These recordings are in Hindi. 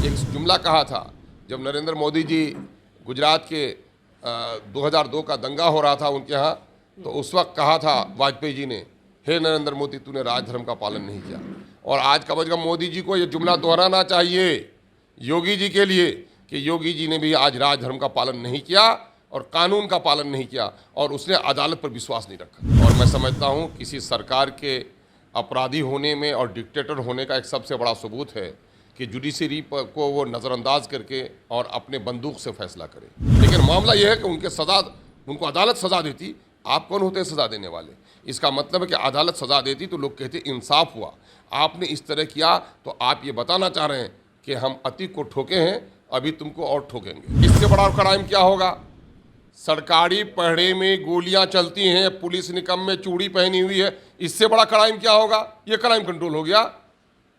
एक जुमला कहा था जब नरेंद्र मोदी जी गुजरात के 2002 का दंगा हो रहा था उनके यहाँ, तो उस वक्त कहा था वाजपेयी जी ने, हे नरेंद्र मोदी तूने राजधर्म का पालन नहीं किया। और आज कम से कम मोदी जी को ये जुमला दोहराना चाहिए योगी जी के लिए कि योगी जी ने भी आज राजधर्म का पालन नहीं किया और कानून का पालन नहीं किया और उसने अदालत पर विश्वास नहीं रखा। और मैं समझता हूँ किसी सरकार के अपराधी होने में और डिक्टेटर होने का एक सबसे बड़ा सबूत है कि जुडिशरी को वो नज़रअंदाज करके और अपने बंदूक से फैसला करे। लेकिन मामला यह है कि उनको अदालत सज़ा देती, आप कौन होते हैं सज़ा देने वाले? इसका मतलब है कि अदालत सज़ा देती तो लोग कहते इंसाफ हुआ। आपने इस तरह किया तो आप ये बताना चाह रहे हैं कि हम अतीक को ठोके हैं, अभी तुमको और ठोकेंगे। इससे बड़ा क्राइम क्या होगा? सरकारी पहरे में गोलियां चलती हैं, पुलिस निकम में चूड़ी पहनी हुई है, इससे बड़ा क्राइम क्या होगा? ये क्राइम कंट्रोल हो गया।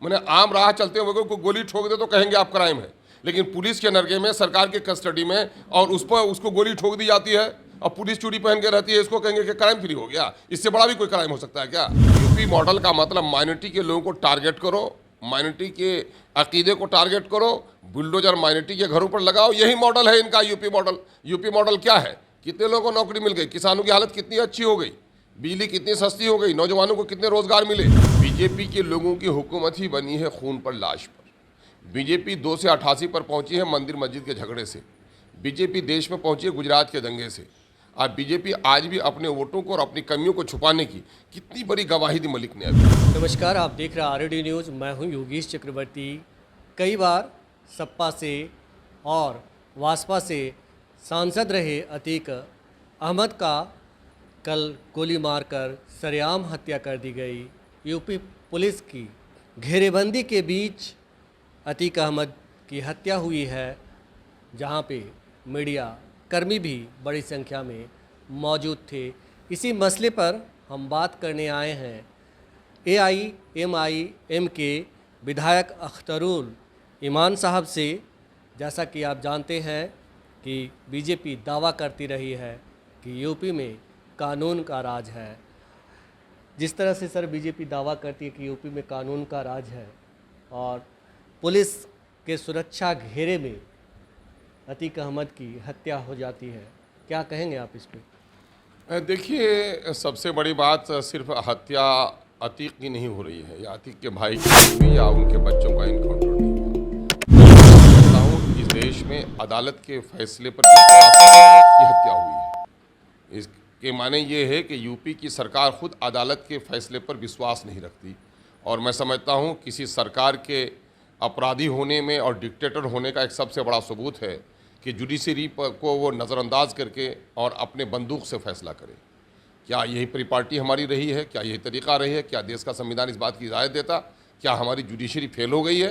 मैंने आम राह चलते हुए को गोली ठोक दे तो कहेंगे आप क्राइम है, लेकिन पुलिस के नरगे में, सरकार के कस्टडी में और उस पर उसको गोली ठोक दी जाती है और पुलिस चूड़ी पहन के रहती है, इसको कहेंगे कि क्राइम फ्री हो गया। इससे बड़ा भी कोई क्राइम हो सकता है क्या? यूपी मॉडल का मतलब माइनॉरिटी के लोगों को टारगेट करो, माइनॉरिटी के अकीदे को टारगेट करो, बुलडोजर माइनॉरिटी के घरों पर लगाओ। यही मॉडल है इनका यूपी मॉडल। यूपी मॉडल क्या है? कितने लोगों को नौकरी मिल गई, किसानों की हालत कितनी अच्छी हो गई, बिजली कितनी सस्ती हो गई, नौजवानों को कितने रोजगार मिले। बीजेपी के लोगों की हुकूमत ही बनी है खून पर लाश पर। बीजेपी 2 से 88 पर पहुंची है मंदिर मस्जिद के झगड़े से। बीजेपी देश में पहुंची है गुजरात के दंगे से। अब बीजेपी आज भी अपने वोटों को और अपनी कमियों को छुपाने की कितनी बड़ी गवाही दी मलिक ने अभी। नमस्कार, आप देख रहे हैं आरडी न्यूज़। मैं हूं योगेश चक्रवर्ती। कई बार सपा से और वासपा से सांसद रहे अतीक अहमद का कल गोली मारकर सरेआम हत्या कर दी गई। यूपी पुलिस की घेरेबंदी के बीच अतीक अहमद की हत्या हुई है, जहां पे मीडिया कर्मी भी बड़ी संख्या में मौजूद थे। इसी मसले पर हम बात करने आए हैं AIMIM के विधायक अख्तरुल ईमान साहब से। जैसा कि आप जानते हैं कि बीजेपी दावा करती रही है कि यूपी में कानून का राज है। जिस तरह से सर बीजेपी दावा करती है कि यूपी में कानून का राज है और पुलिस के सुरक्षा घेरे में अतीक अहमद की हत्या हो जाती है, क्या कहेंगे आप इस पर? देखिए, सबसे बड़ी बात सिर्फ हत्या अतीक की नहीं हो रही है या अतीक के भाई की या उनके बच्चों का इनकाउंटर नहीं हुआ। मैं समझता हूँ इस देश में अदालत के फैसले पर विश्वास की हत्या हुई है। इसके माने ये है कि यूपी की सरकार खुद अदालत के फैसले पर विश्वास नहीं रखती। और मैं समझता हूँ किसी सरकार के अपराधी होने में और डिक्टेटर होने का एक सबसे बड़ा सबूत है कि जुडिशरी को वो नज़रअंदाज करके और अपने बंदूक से फैसला करे। क्या यही परिपाटी हमारी रही है? क्या यही तरीक़ा रही है? क्या देश का संविधान इस बात की इजाज़त देता? क्या हमारी जुडिशरी फेल हो गई है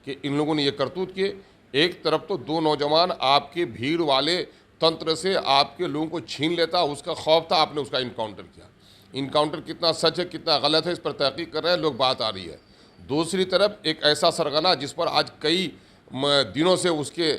कि इन लोगों ने ये करतूत किए? एक तरफ तो 2 नौजवान आपके भीड़ वाले तंत्र से आपके लोगों को छीन लेता, उसका खौफ था, आपने उसका इनकाउंटर किया। इनकाउंटर कितना सच है कितना गलत है इस पर तहकीक कर रहे हैं लोग, बात आ रही है। दूसरी तरफ एक ऐसा सरगना जिस पर आज कई दिनों से उसके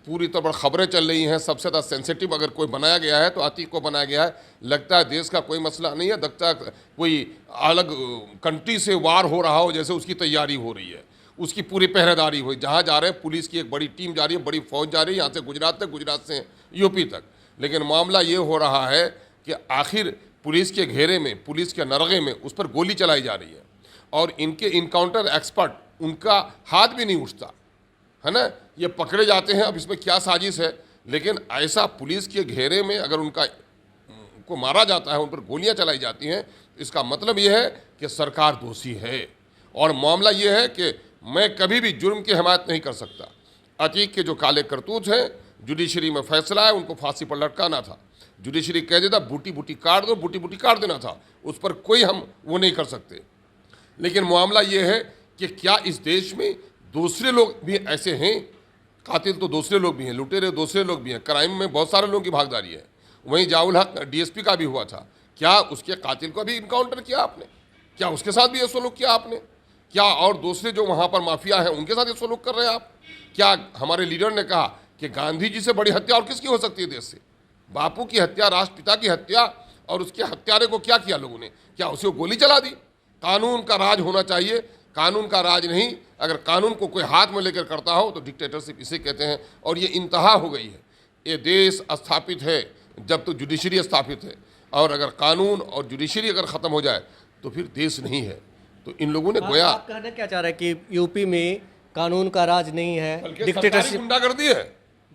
पूरी तरह खबरें चल रही हैं, सबसे ज़्यादा सेंसिटिव अगर कोई बनाया गया है तो अतीक को बनाया गया है। लगता है देश का कोई मसला नहीं है, लगता है कोई अलग कंट्री से वार हो रहा हो, जैसे उसकी तैयारी हो रही है, उसकी पूरी पहरेदारी हुई। जहाँ जा रहे हैं पुलिस की एक बड़ी टीम जा रही है, बड़ी फौज जा रही है, यहाँ से गुजरात तक, गुजरात से यूपी तक। लेकिन मामला ये हो रहा है कि आखिर पुलिस के घेरे में, पुलिस के नरगे में उस पर गोली चलाई जा रही है और इनके इनकाउंटर एक्सपर्ट, उनका हाथ भी नहीं उठता है ना, ये पकड़े जाते हैं। अब इसमें क्या साजिश है? लेकिन ऐसा पुलिस के घेरे में अगर उनको मारा जाता है, उन पर गोलियां चलाई जाती हैं, इसका मतलब ये है कि सरकार दोषी है। और मामला ये है कि मैं कभी भी जुर्म की हिमायत नहीं कर सकता। अतीक के जो काले करतूत हैं, जुडिशरी में फैसला है उनको फांसी पर लटकाना था। जुडिशरी कह देता बूटी बूटी काट दो, बूटी बूटी काट देना था, उस पर कोई हम वो नहीं कर सकते। लेकिन मामला ये है कि क्या इस देश में दूसरे लोग भी ऐसे हैं? कातिल तो दूसरे लोग भी हैं, लुटेरे दूसरे लोग भी हैं, क्राइम में बहुत सारे लोगों की भागीदारी है। वहीं जाउल हक DSP का भी हुआ था, क्या उसके कातिल को भी इनकाउंटर किया आपने? क्या उसके साथ भी ये सलूक किया आपने? क्या और दूसरे जो वहाँ पर माफिया हैं उनके साथ ये सलूक कर रहे हैं आप? क्या हमारे लीडर ने कहा कि गांधी जी से बड़ी हत्या और किसकी हो सकती है देश से? बापू की हत्या, राष्ट्रपिता की हत्या, और उसके हत्यारे को क्या किया लोगों ने? क्या उसे गोली चला दी? कानून का राज होना चाहिए। कानून का राज नहीं। अगर कानून को कोई हाथ में लेकर करता हो तो डिक्टेटरशिप इसे कहते हैं, और ये इंतहा हो गई है। ये देश स्थापित है जब तो जुडिशरी स्थापित है, और अगर कानून और जुडिशरी अगर ख़त्म हो जाए तो फिर देश नहीं है। तो इन लोगों ने गोया आप कहना क्या चाह रहे हैं कि यूपी में कानून का राज नहीं है, सरकारी डिक्टेटरशिप? गुंडागर्दी है,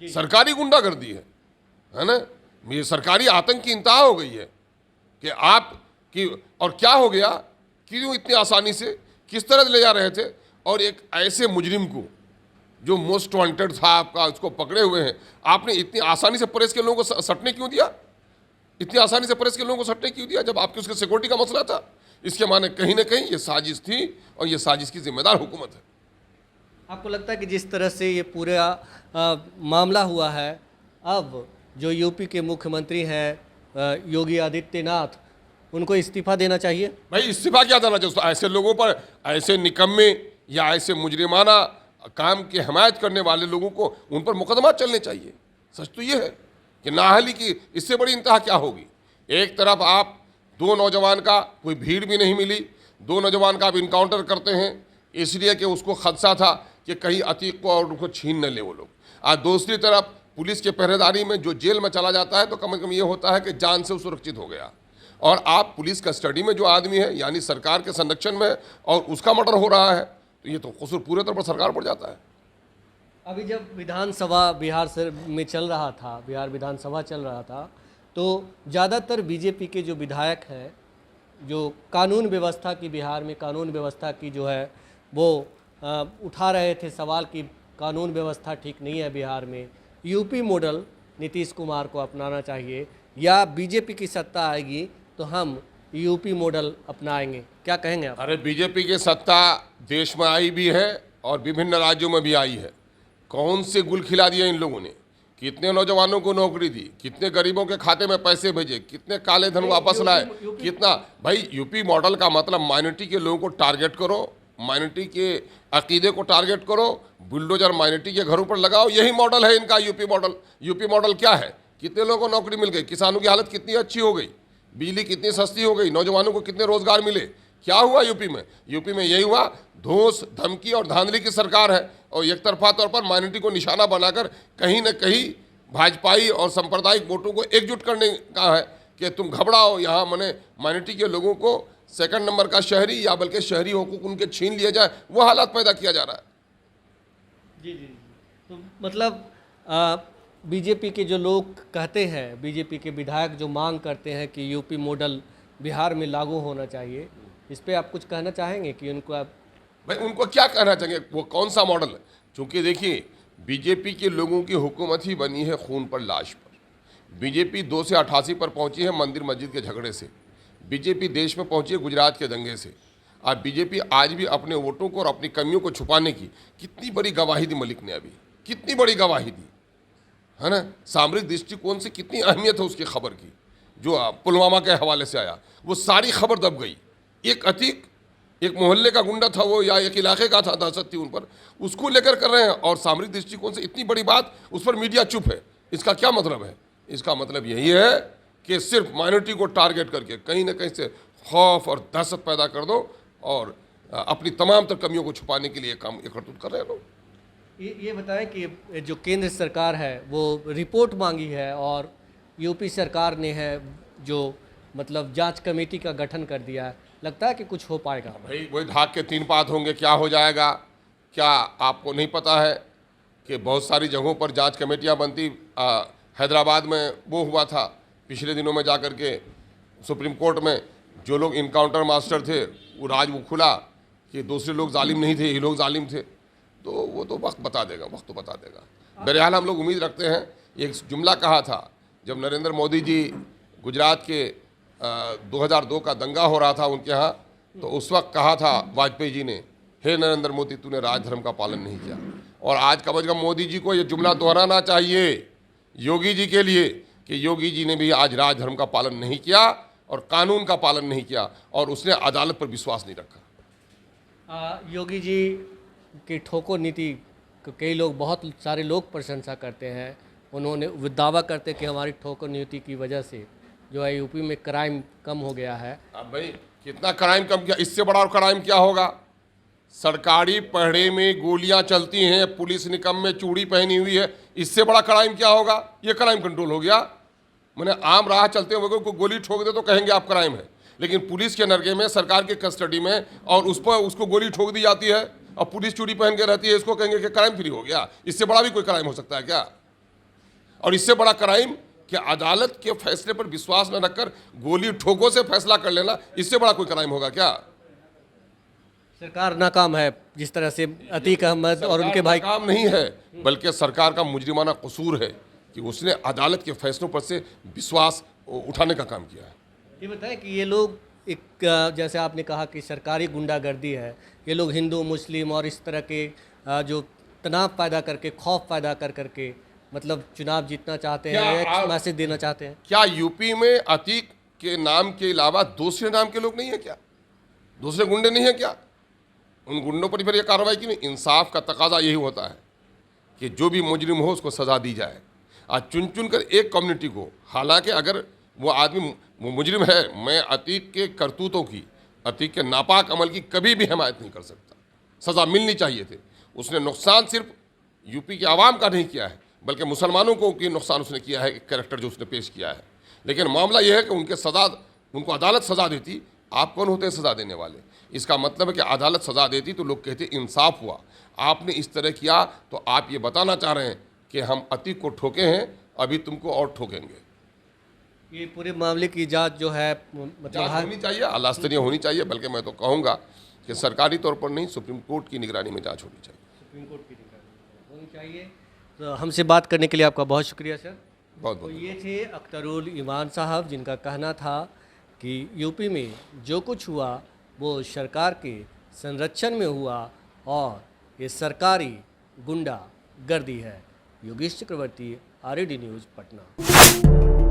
सरकारी गुंडागर्दी है ना। ये सरकारी आतंक की इंतहा हो गई है कि आप कि और क्या हो गया, क्यों इतनी आसानी से किस तरह ले जा रहे थे, और एक ऐसे मुजरिम को जो मोस्ट वांटेड था आपका, उसको पकड़े हुए हैं, आपने इतनी आसानी से प्रेस के लोगों को सटने क्यों दिया? इतनी आसानी से प्रेस के लोगों को सटने क्यों दिया जब आपकी उसके सिक्योरिटी का मसला था? इसके माने कहीं ना कहीं ये साजिश थी, और ये साजिश की जिम्मेदार हुकूमत है। आपको लगता है कि जिस तरह से ये पूरा मामला हुआ है, अब जो यूपी के मुख्यमंत्री हैं योगी आदित्यनाथ, उनको इस्तीफा देना चाहिए? भाई इस्तीफा क्या देना चाहिए? ऐसे लोगों पर, ऐसे निकम्मे या ऐसे मुजरिमाना काम की हमायत करने वाले लोगों को उन पर मुकदमा चलने चाहिए। सच तो ये है कि नाअहली की इससे बड़ी इंतहा क्या होगी। एक तरफ आप दो नौजवान का कोई भीड़ भी नहीं मिली, दो नौजवान का आप इनकाउंटर करते हैं इसलिए कि उसको खदशा था कि कहीं अतीक को और उनको छीन न ले वो लोग। आज दूसरी तरफ पुलिस के पहरेदारी में जो जेल में चला जाता है तो कम से कम ये होता है कि जान से सुरक्षित हो गया, और आप पुलिस कस्टडी में जो आदमी है यानी सरकार के संरक्षण में और उसका मर्डर हो रहा है, तो ये तो कसूर पूरे तौर पर सरकार पर जाता है। अभी जब विधानसभा में चल रहा था, बिहार विधानसभा चल रहा था, तो ज़्यादातर बीजेपी के जो विधायक हैं, जो कानून व्यवस्था की, बिहार में कानून व्यवस्था की जो है वो उठा रहे थे सवाल कि कानून व्यवस्था ठीक नहीं है बिहार में, यूपी मॉडल नीतीश कुमार को अपनाना चाहिए, या बीजेपी की सत्ता आएगी तो हम यूपी मॉडल अपनाएंगे। क्या कहेंगे आप? अरे बीजेपी की सत्ता देश में आई भी है और विभिन्न राज्यों में भी आई है। कौन से गुल खिला दिया इन लोगों ने? कितने नौजवानों को नौकरी दी, कितने गरीबों के खाते में पैसे भेजे, कितने काले धन वापस लाए, कितना। भाई यूपी मॉडल का मतलब माइनॉरिटी के लोगों को टारगेट करो, माइनॉरिटी के अकीदे को टारगेट करो, बुलडोजर माइनॉरिटी के घरों पर लगाओ, यही मॉडल है इनका यूपी मॉडल। यूपी मॉडल क्या है? कितने लोगों को नौकरी मिल गई, किसानों की हालत कितनी अच्छी हो गई, बिजली कितनी सस्ती हो गई, नौजवानों को कितने रोजगार मिले। क्या हुआ यूपी में? यूपी में यही हुआ, धौंस धमकी और धांधली की सरकार है, और एक तरफा तौर पर माइनॉरिटी को निशाना बनाकर कहीं न कहीं भाजपाई और सांप्रदायिक वोटों को एकजुट करने का है कि तुम घबराओ, यहाँ मैंने माइनॉरिटी के लोगों को सेकंड नंबर का शहरी या बल्कि शहरी हुकूक उनके छीन लिया जाए, वो हालात पैदा किया जा रहा है। जी जी जी। तो मतलब बीजेपी के जो लोग कहते हैं, बीजेपी के विधायक जो मांग करते हैं कि यूपी मॉडल बिहार में लागू होना चाहिए, इस पे आप कुछ कहना चाहेंगे कि उनको आप? भाई उनको क्या कहना चाहिए, वो कौन सा मॉडल है? क्योंकि देखिए बीजेपी के लोगों की हुकूमत ही बनी है खून पर, लाश पर। बीजेपी 2 से 88 पर पहुंची है मंदिर मस्जिद के झगड़े से। बीजेपी देश में पहुंची है गुजरात के दंगे से। अब बीजेपी आज भी अपने वोटों को और अपनी कमियों को छुपाने की कितनी बड़ी गवाही दी मलिक ने, अभी कितनी बड़ी गवाही दी है ना। सामरिक दृष्टिकोण से कितनी अहमियत है उसकी खबर की, जो पुलवामा के हवाले से आया, वो सारी खबर दब गई। एक अतीक, एक मोहल्ले का गुंडा था वो, या एक इलाके का था, दहशत थी उन पर, उसको लेकर कर रहे हैं, और सामरिक दृष्टिकोण से इतनी बड़ी बात, उस पर मीडिया चुप है। इसका क्या मतलब है? इसका मतलब यही है कि सिर्फ माइनॉरिटी को टारगेट करके कहीं ना कहीं से खौफ और दहशत पैदा कर दो, और अपनी तमाम तर कमियों को छुपाने के लिए काम एकत्रित कर रहे हैं लोग। ये बताएं कि जो केंद्र सरकार है वो रिपोर्ट मांगी है, और यूपी सरकार ने है जो मतलब जांच कमेटी का गठन कर दिया है, लगता है कि कुछ हो पाएगा? भाई वही ढाक के 3 पात होंगे, क्या हो जाएगा? क्या आपको नहीं पता है कि बहुत सारी जगहों पर जांच कमेटियां बनती? हैदराबाद में वो हुआ था पिछले दिनों में जाकर के सुप्रीम कोर्ट में, जो लोग इनकाउंटर मास्टर थे वो राज वो खुला कि दूसरे लोग जालिम नहीं थे, ये लोग जालिम थे। तो वो तो वक्त बता देगा, वक्त तो बता देगा। बहरहाल हम लोग उम्मीद रखते हैं। एक जुमला कहा था जब नरेंद्र मोदी जी गुजरात के 2002 का दंगा हो रहा था उनके यहाँ, तो उस वक्त कहा था वाजपेयी जी ने, हे नरेंद्र मोदी तूने राजधर्म का पालन नहीं किया। और आज कम से कम मोदी जी को ये जुमला दोहराना चाहिए योगी जी के लिए कि योगी जी ने भी आज राजधर्म का पालन नहीं किया और कानून का पालन नहीं किया, और उसने अदालत पर विश्वास नहीं रखा। योगी जी की ठोको नीति को कई लोग, बहुत सारे लोग प्रशंसा करते हैं। उन्होंने दावा करते कि हमारी ठोको नीति की वजह से जो है यूपी में क्राइम कम हो गया है। अब भाई कितना क्राइम कम किया, इससे बड़ा और क्राइम क्या होगा? सरकारी पहरे में गोलियां चलती हैं, पुलिस निकम में चूड़ी पहनी हुई है, इससे बड़ा क्राइम क्या होगा? ये क्राइम कंट्रोल हो गया। मैंने आम राह चलते हुए को गोली ठोक दे तो कहेंगे आप क्राइम है, लेकिन पुलिस के नरगे में, सरकार के कस्टडी में, और उस पर उसको गोली ठोक दी जाती है और पुलिस चूड़ी पहन के रहती है, इसको कहेंगे कि क्राइम फ्री हो गया। इससे बड़ा भी कोई क्राइम हो सकता है क्या? और इससे बड़ा क्राइम कि अदालत के फैसले पर विश्वास न रखकर गोली ठोकों से फैसला कर लेना, इससे बड़ा कोई क्राइम होगा क्या? सरकार नाकाम है जिस तरह से अतीक अहमद और उनके भाई। काम नहीं है, बल्कि सरकार का मुजरिमाना कसूर है कि उसने अदालत के फैसलों पर से विश्वास उठाने का काम किया है। ये बताएं कि ये लोग एक जैसे आपने कहा कि सरकारी गुंडागर्दी है, ये लोग हिंदू मुस्लिम और इस तरह के जो तनाव पैदा करके, खौफ पैदा कर करके मतलब चुनाव जीतना चाहते हैं, एक मैसेज देना चाहते हैं। क्या यूपी में अतीक के नाम के अलावा दूसरे नाम के लोग नहीं है क्या? दूसरे गुंडे नहीं है क्या? उन गुंडों पर फिर ये कार्रवाई क्यों नहीं? इंसाफ का तकाजा यही होता है कि जो भी मुजरिम हो उसको सज़ा दी जाए। आज चुन चुन कर एक कम्युनिटी को, हालांकि अगर वो आदमी वो मुजरिम है, मैं अतीक के करतूतों की, अतीक के नापाक अमल की कभी भी हिमायत नहीं कर सकता। सज़ा मिलनी चाहिए थी। उसने नुकसान सिर्फ यूपी के आवाम का नहीं किया है, बल्कि मुसलमानों को की नुकसान उसने किया है, कैरेक्टर जो उसने पेश किया है। लेकिन मामला यह है कि उनको अदालत सज़ा देती। आप कौन होते हैं सज़ा देने वाले? इसका मतलब है कि अदालत सज़ा देती तो लोग कहते इंसाफ हुआ। आपने इस तरह किया तो आप ये बताना चाह रहे हैं कि हम अतीक को ठोके हैं, अभी तुमको और ठोकेंगे। ये पूरे मामले की जांच जो है मतलब जांच होनी चाहिए, आला स्तरीय होनी चाहिए, बल्कि मैं तो कहूँगा कि सरकारी तौर पर नहीं, सुप्रीम कोर्ट की निगरानी में जांच होनी चाहिए। सुप्रीम कोर्ट की निगरानी होनी चाहिए। तो हमसे बात करने के लिए आपका बहुत शुक्रिया सर। बहुत तो बहुत ये थे अख्तरुल ईमान साहब, जिनका कहना था कि यूपी में जो कुछ हुआ वो सरकार के संरक्षण में हुआ और ये सरकारी गुंडा गर्दी है। योगेश चक्रवर्ती, RAD न्यूज़, पटना।